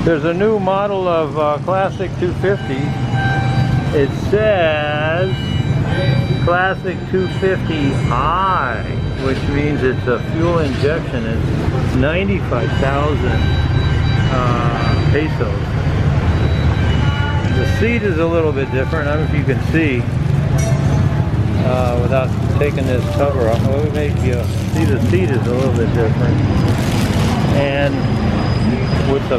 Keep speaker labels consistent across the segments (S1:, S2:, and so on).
S1: There's a new model of Classic 250. It says Classic 250i, which means it's a fuel injection. It's 95,000 pesos. The seat is a little bit different. I don't know if you can see without taking this cover off. Well, maybe see the seat is a little bit different. And what's a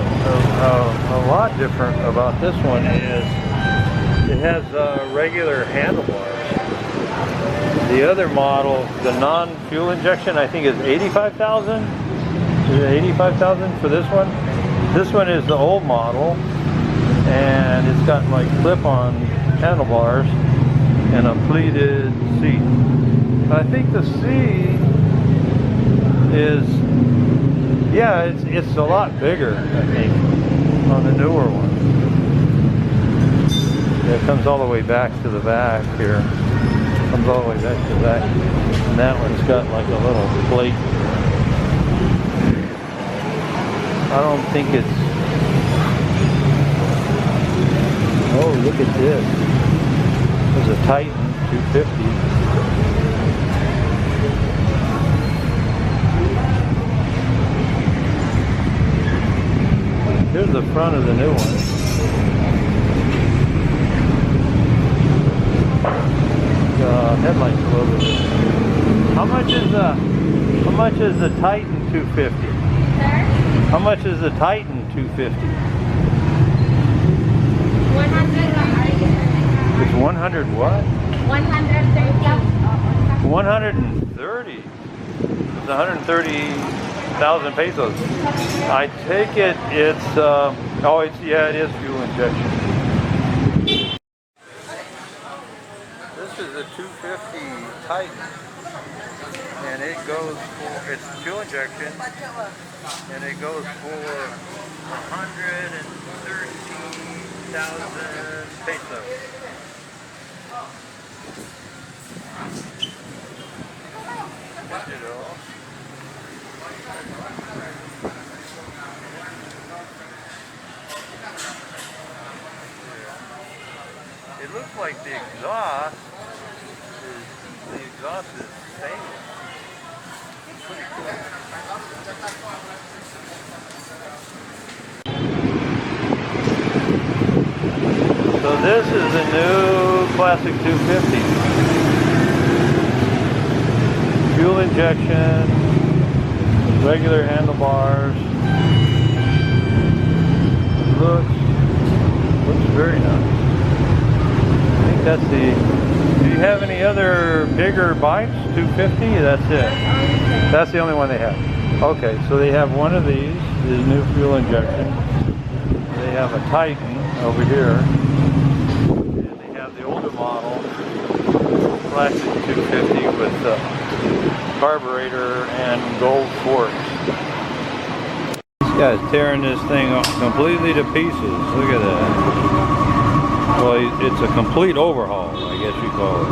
S1: lot different about this one is it has regular handlebars. The other model, the non-fuel injection, I think is 85,000. Is it 85,000 for this one? This one is the old model, and it's got like clip-on handlebars and a pleated seat. I think the seat is, yeah, it's a lot bigger, I think, on the newer one. Yeah, it comes all the way back to the back here. Comes all the way back to the back. And that one's got like a little plate. I don't think it's... Oh, look at this. There's a Titan 250. Here's the front of the new one. Headlights a little bit. How much is the Titan 250?
S2: Sir?
S1: How much is the Titan 250?
S2: 100.
S1: It's 100 what?
S2: 130.
S1: 130. It's 130,000 pesos. I take it it's oh, it's, yeah, it is fuel injection. This is a 250 Titan, and it goes for, it's fuel injection, and it goes for 113,000 pesos. It looks like the exhaust is stainless. Pretty cool. So this is the new Classic 250. Fuel injection, regular handlebars. Looks very nice. I think that's the... Do you have any other bigger bikes? 250? That's it. That's the only one they have. Okay, so they have one of these new fuel injection. They have a Titan over here. And they have the older model, Classic 250 with carburetor and gold forks. This guy's tearing this thing completely to pieces. Look at that. Well, it's a complete overhaul, I guess you call it.